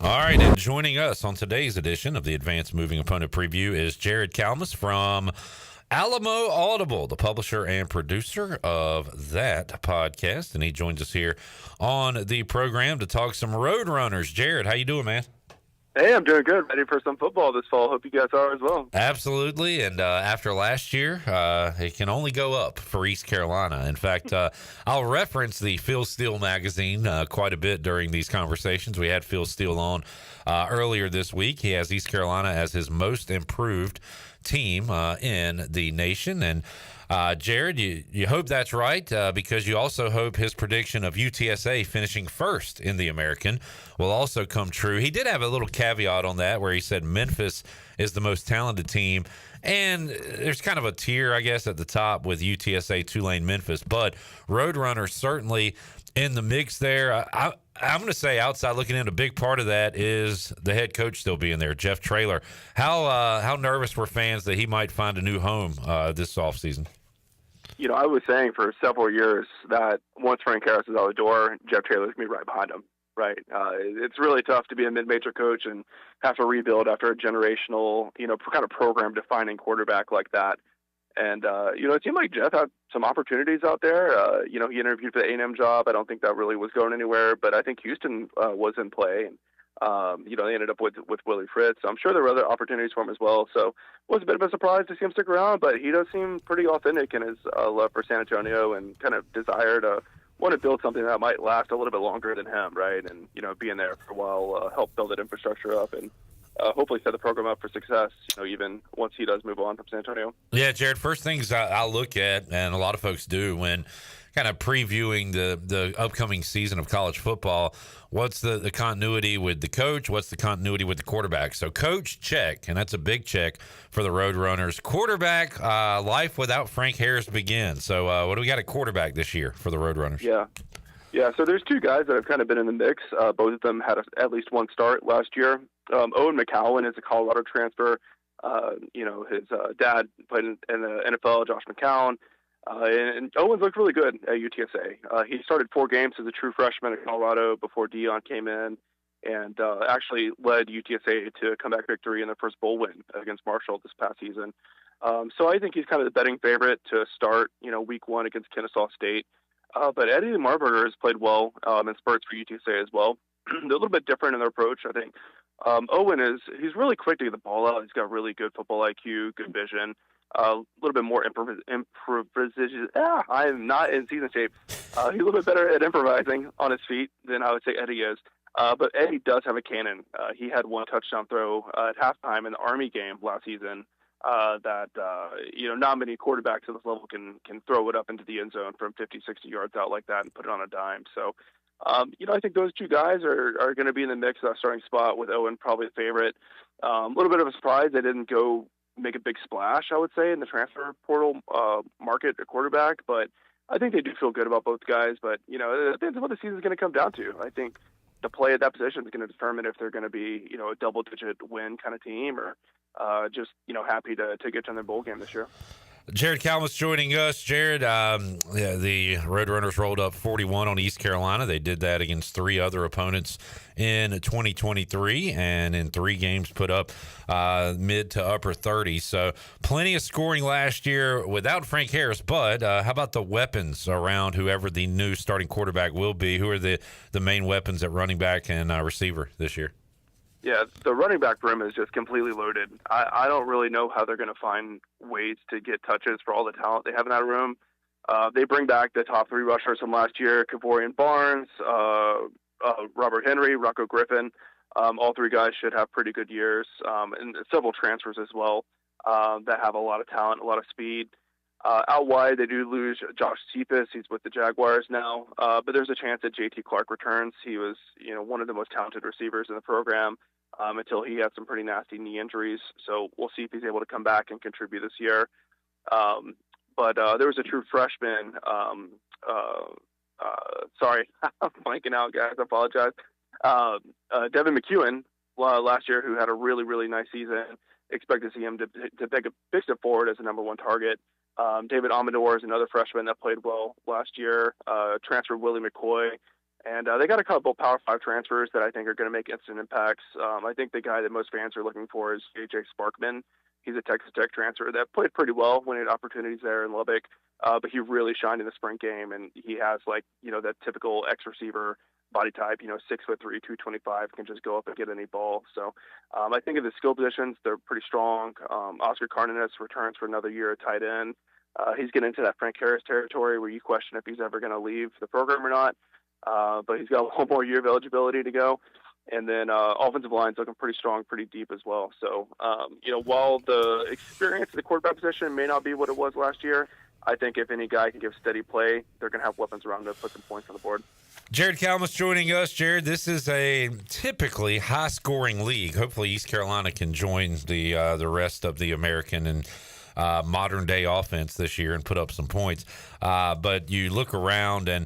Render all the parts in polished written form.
All right, and joining us on today's edition of the Advanced Moving Opponent Preview is Jared Kalmus from Alamo Audible, the publisher and producer of that podcast, and he joins us here on the program to talk some Roadrunners. Jared, how you doing, man? Hey, I'm doing good. Ready for some football this fall. Hope you guys are as well. Absolutely, and after last year, it can only go up for East Carolina. In fact, I'll reference the Phil Steele magazine quite a bit during these conversations. We had Phil Steele on earlier this week. He has East Carolina as his most improved team in the nation, and Jared, you hope that's right because you also hope his prediction of UTSA finishing first in the American will also come true. He did have a little caveat on that where he said Memphis is the most talented team, and there's kind of a tier, I guess, at the top with UTSA, Tulane, Memphis, but Roadrunners certainly in the mix there. I'm going to say outside looking in, a big part of that is the head coach still being there, Jeff Traylor. How nervous were fans that he might find a new home this offseason? You know, I was saying for several years that once Frank Harris is out the door, Jeff Traylor's going to be right behind him, right? It's really tough to be a mid-major coach and have to rebuild after a generational, kind of program-defining quarterback like that. And, it seemed like Jeff had some opportunities out there. He interviewed for the A&M job. I don't think that really was going anywhere, but I think Houston was in play. And, they ended up with Willie Fritz. So I'm sure there were other opportunities for him as well. So it was a bit of a surprise to see him stick around, but he does seem pretty authentic in his love for San Antonio and kind of desire to want to build something that might last a little bit longer than him, right? And, being there for a while, help build that infrastructure up and hopefully set the program up for success, even once he does move on from San Antonio. Yeah, Jared, first things I'll look at, and a lot of folks do when kind of previewing the upcoming season of college football, what's the continuity with the coach? What's the continuity with the quarterback? So coach, check, and that's a big check for the Roadrunners. Quarterback, life without Frank Harris begins. So what do we got at quarterback this year for the Roadrunners? Yeah, so there's two guys that have kind of been in the mix. Both of them had at least one start last year. Owen McCowan is a Colorado transfer. His dad played in the NFL, Josh McCown. And Owen's looked really good at UTSA. He started 4 games as a true freshman at Colorado before Dion came in and actually led UTSA to a comeback victory in their first bowl win against Marshall this past season. So I think he's kind of the betting favorite to start, week 1 against Kennesaw State. But Eddie Marburger has played well in spurts for UTSA as well. They're a little bit different in their approach, I think. Owen he's really quick to get the ball out. He's got really good football IQ, good vision, a little bit more improvisation. I am not in season shape. He's a little bit better at improvising on his feet than I would say Eddie is. But Eddie does have a cannon. He had one touchdown throw at halftime in the Army game last season that not many quarterbacks at this level can throw it up into the end zone from 50, 60 yards out like that and put it on a dime. So, I think those two guys are going to be in the mix of that starting spot with Owen probably the favorite. A little bit of a surprise they didn't go make a big splash, I would say, in the transfer portal market at quarterback, but I think they do feel good about both guys. But, it depends on what the season's going to come down to. I think the play at that position is going to determine if they're going to be, a double-digit win kind of team or just, happy to get to their bowl game this year. Jared Kalmus joining us. Jared, the Roadrunners rolled up 41 on East Carolina. They did that against 3 other opponents in 2023, and in 3 games put up mid to upper 30s. So plenty of scoring last year without Frank Harris. But how about the weapons around whoever the new starting quarterback will be? Who are the main weapons at running back and receiver this year? Yeah, the running back room is just completely loaded. I don't really know how they're going to find ways to get touches for all the talent they have in that room. They bring back the top 3 rushers from last year, Kavorian Barnes, Robert Henry, Rocco Griffin. All 3 guys should have pretty good years, and several transfers as well that have a lot of talent, a lot of speed. Out wide, they do lose Josh Cephas. He's with the Jaguars now, but there's a chance that J.T. Clark returns. He was, one of the most talented receivers in the program until he had some pretty nasty knee injuries. So we'll see if he's able to come back and contribute this year. But there was a true freshman. Sorry, I'm blanking out, guys. I apologize. Devin McEwen last year, who had a really, really nice season. Expect to see him to take a big step forward as the number 1 target. David Amador is another freshman that played well last year. Transfer Willie McCoy And they got a couple Power 5 transfers that I think are going to make instant impacts. I think the guy that most fans are looking for is J.J. Sparkman. He's a Texas Tech transfer that played pretty well when he had opportunities there in Lubbock, but he really shined in the spring game, and he has, like, that typical X-receiver body type, 6'3", 225, can just go up and get any ball. So I think of the skill positions, they're pretty strong. Oscar Cardenas returns for another year at tight end. He's getting into that Frank Harris territory where you question if he's ever going to leave the program or not. But he's got one more year of eligibility to go. And then offensive line's looking pretty strong, pretty deep as well. So, while the experience at the quarterback position may not be what it was last year, I think if any guy can give steady play, they're going to have weapons around to put some points on the board. Jared Kalmus joining us. Jared, this is a typically high-scoring league. Hopefully East Carolina can join the rest of the American and modern-day offense this year and put up some points. But you look around, and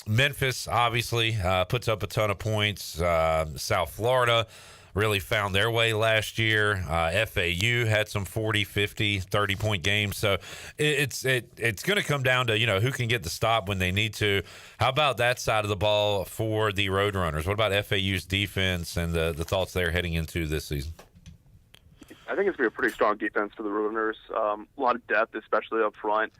Memphis obviously puts up a ton of points. South Florida really found their way last year. FAU had some 40, 50, 30-point games. So it's going to come down to, who can get the stop when they need to. How about that side of the ball for the Roadrunners? What about FAU's defense and the thoughts they're heading into this season? I think it's going to be a pretty strong defense for the Roadrunners. A lot of depth, especially up front.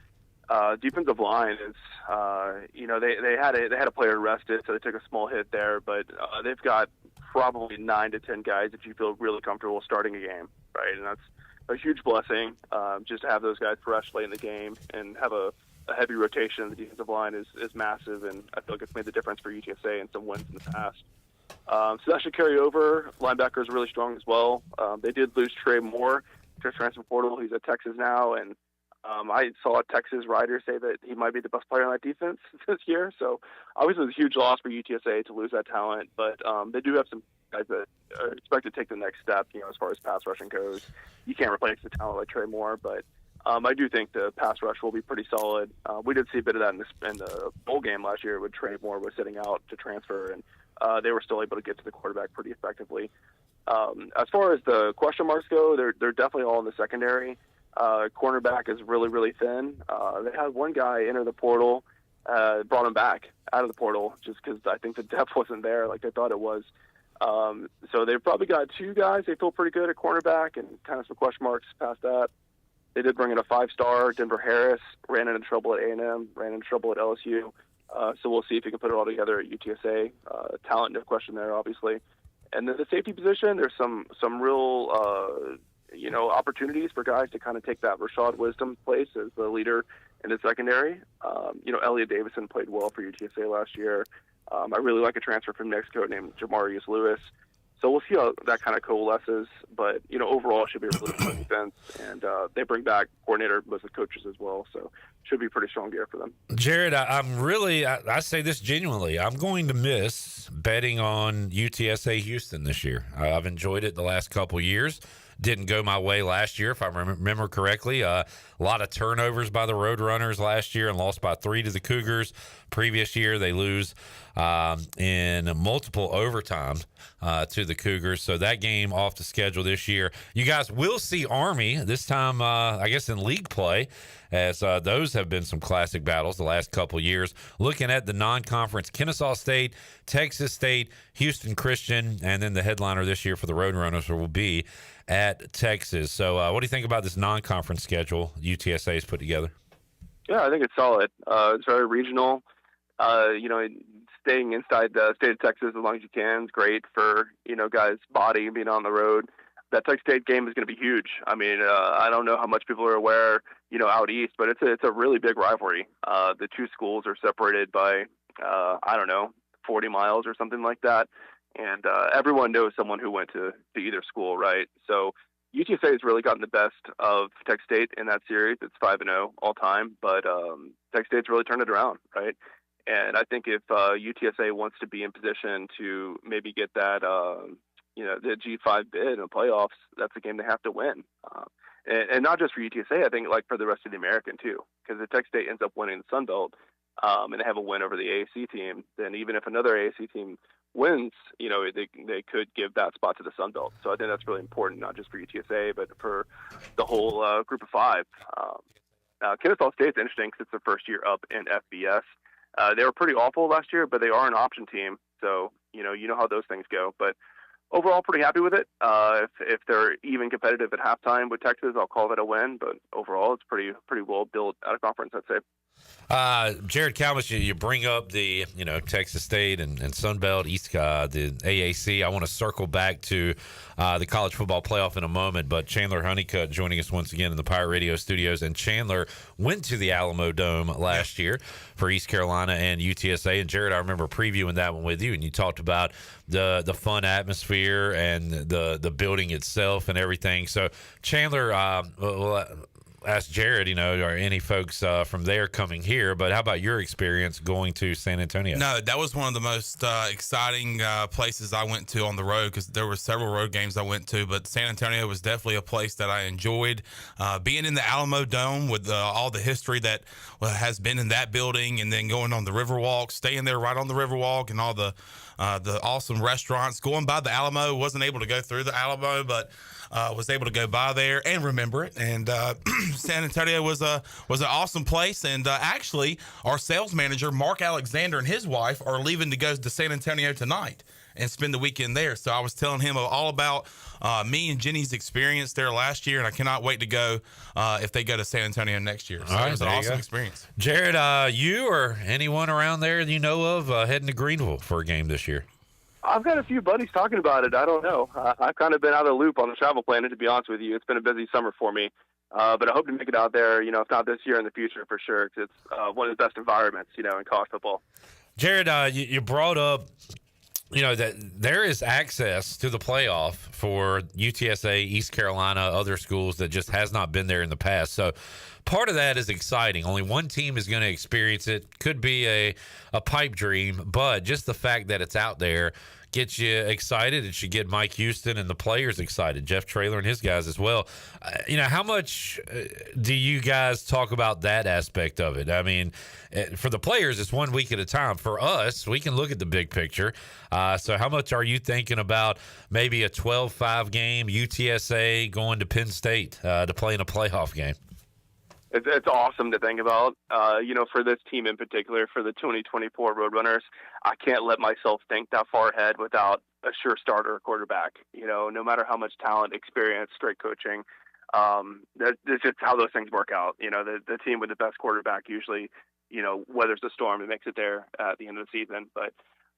Defensive line is, they had a player arrested, so they took a small hit there, but they've got probably 9 to 10 guys that you feel really comfortable starting a game, right? And that's a huge blessing, just to have those guys fresh late in the game and have a heavy rotation. The defensive line is massive, and I feel like it's made the difference for UTSA in some wins in the past. So that should carry over. Linebackers are really strong as well. They did lose Trey Moore to transfer portal. He's at Texas now, and I saw a Texas writer say that he might be the best player on that defense this year. So obviously it's a huge loss for UTSA to lose that talent, but they do have some guys that are expected to take the next step, as far as pass rushing goes. You can't replace the talent like Trey Moore, but I do think the pass rush will be pretty solid. We did see a bit of that in the bowl game last year when Trey Moore was sitting out to transfer, and they were still able to get to the quarterback pretty effectively. As far as the question marks go, they're definitely all in the secondary. Cornerback is really, really thin. They had one guy enter the portal, brought him back out of the portal just because I think the depth wasn't there like they thought it was. So they've probably got 2 guys they feel pretty good at cornerback and kind of some question marks past that. They did bring in a 5-star, Denver Harris, ran into trouble at A&M, ran into trouble at LSU. So we'll see if he can put it all together at UTSA. Talent, no question there, obviously. And then the safety position, there's some real opportunities for guys to kind of take that Rashad Wisdom place as the leader in the secondary. Elliot Davison played well for UTSA last year. I really like a transfer from Mexico named Jamarius Lewis. So we'll see how that kind of coalesces. But, overall it should be a really good defense. And they bring back coordinator, most of the coaches as well. So should be a pretty strong year for them. Jared, I say this genuinely. I'm going to miss betting on UTSA Houston this year. I've enjoyed it the last couple years. Didn't go my way last year, if I remember correctly. A lot of turnovers by the Roadrunners last year and lost by 3 to the Cougars. Previous year, they lose in multiple overtimes to the Cougars. So that game off the schedule this year. You guys will see Army this time, I guess, in league play, as those have been some classic battles the last couple years. Looking at the non-conference, Kennesaw State, Texas State, Houston Christian, and then the headliner this year for the Roadrunners will be at Texas. So what do you think about this non-conference schedule UTSA has put together? Yeah, I think it's solid. It's very regional. Staying inside the state of Texas as long as you can is great for, guys' body being on the road. That Texas State game is going to be huge. I mean, I don't know how much people are aware, out east, but it's a really big rivalry. The 2 schools are separated by, 40 miles or something like that. And everyone knows someone who went to either school, right? So UTSA has really gotten the best of Texas State in that series. It's 5-0 all time, but Texas State's really turned it around, right? And I think if UTSA wants to be in position to maybe get that, the G5 bid in the playoffs, that's a game they have to win. And not just for UTSA, I think like for the rest of the American too, because if Texas State ends up winning the Sun Belt and they have a win over the AAC team, then even if another AAC team wins, they could give that spot to the Sun Belt. So I think that's really important, not just for UTSA, but for the whole group of 5. Now, Kennesaw State's interesting because it's their first year up in FBS. They were pretty awful last year, but they are an option team. So, you know how those things go. But overall, pretty happy with it. If they're even competitive at halftime with Texas, I'll call that a win. But overall, it's pretty well built out of conference, I'd say. Jared Kalmus, you bring up the Texas State and Sunbelt East, the AAC. I want to circle back to the college football playoff in a moment, but Chandler Honeycutt joining us once again in the Pirate Radio studios. And Chandler went to the Alamo Dome last year for East Carolina and UTSA. And Jared, I remember previewing that one with you, and you talked about the fun atmosphere and the building itself and everything. So Chandler, ask Jared, are any folks from there coming here, but how about your experience going to San Antonio? No, that was one of the most exciting places I went to on the road, because there were several road games I went to, but San Antonio was definitely a place that I enjoyed. Being in the Alamo Dome with all the history that has been in that building, and then going on the Riverwalk, staying there right on the Riverwalk, and all the awesome restaurants. Going by the Alamo, wasn't able to go through the Alamo, but was able to go by there and remember it. And San Antonio was an awesome place. And actually, our sales manager, Mark Alexander, and his wife are leaving to go to San Antonio tonight and spend the weekend there. So I was telling him all about me and Jenny's experience there last year, and I cannot wait to go if they go to San Antonio next year. So it was an awesome experience. Jared, you or anyone around there you know of heading to Greenville for a game this year? I've got a few buddies talking about it. I don't know. I've kind of been out of the loop on the travel planning, to be honest with you. It's been a busy summer for me. But I hope to make it out there, if not this year, in the future for sure, because it's one of the best environments, in college football. Jared, you brought up, that there is access to the playoff for UTSA, East Carolina, other schools that just has not been there in the past. So part of that is exciting. Only one team is going to experience it. Could be a pipe dream, but just the fact that it's out there gets you excited. It should get Mike Houston and the players excited, Jeff Traylor and his guys as well. How much do you guys talk about that aspect of it? I mean, for the players, it's 1 week at a time. For us, we can look at the big picture. So how much are you thinking about maybe a 12-5 game, UTSA going to Penn State to play in a playoff game? It's awesome to think about. For this team in particular, for the 2024 Roadrunners, I can't let myself think that far ahead without a sure starter quarterback. No matter how much talent, experience, straight coaching, that's just how those things work out. The team with the best quarterback usually, weathers the storm and makes it there at the end of the season. But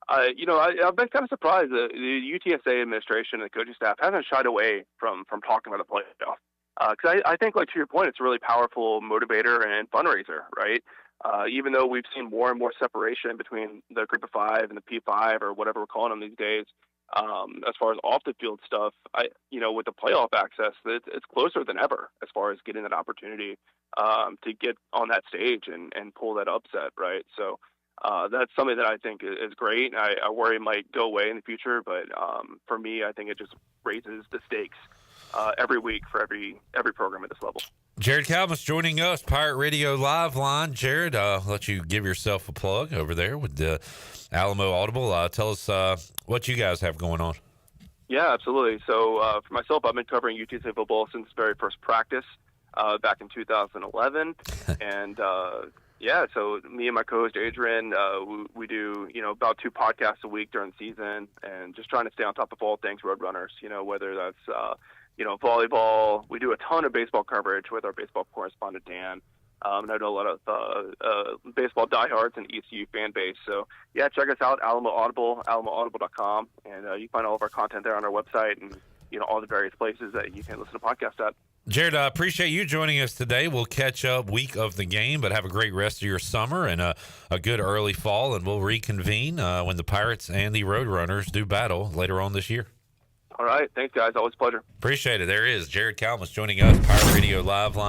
I've been kind of surprised that the UTSA administration and the coaching staff hasn't shied away from talking about the playoff. Because I think, to your point, it's a really powerful motivator and fundraiser, right? Even though we've seen more and more separation between the group of five and the P5 or whatever we're calling them these days, as far as off the field stuff, with the playoff access, it's closer than ever as far as getting that opportunity to get on that stage and pull that upset, right? So that's something that I think is great. I worry it might go away in the future, but for me, I think it just raises the stakes every week for every program at this level. Jared Kalmus joining us, Pirate Radio Live Line. Jared, I'll let you give yourself a plug over there with the Alamo Audible. Tell us what you guys have going on. Yeah, absolutely. So for myself, I've been covering UTSA football since very first practice back in 2011. And so me and my co-host Adrian, we do, about 2 podcasts a week during the season, and just trying to stay on top of all things Roadrunners, whether that's volleyball. We do a ton of baseball coverage with our baseball correspondent, Dan. And I know a lot of baseball diehards and ECU fan base. So, yeah, check us out, Alamo Audible, alamoaudible.com. And you can find all of our content there on our website and, all the various places that you can listen to podcasts at. Jared, I appreciate you joining us today. We'll catch up week of the game, but have a great rest of your summer and a good early fall. And we'll reconvene when the Pirates and the Roadrunners do battle later on this year. All right. Thanks, guys. Always a pleasure. Appreciate it. There is Jared Kalmus joining us, Pirate Radio Live Line.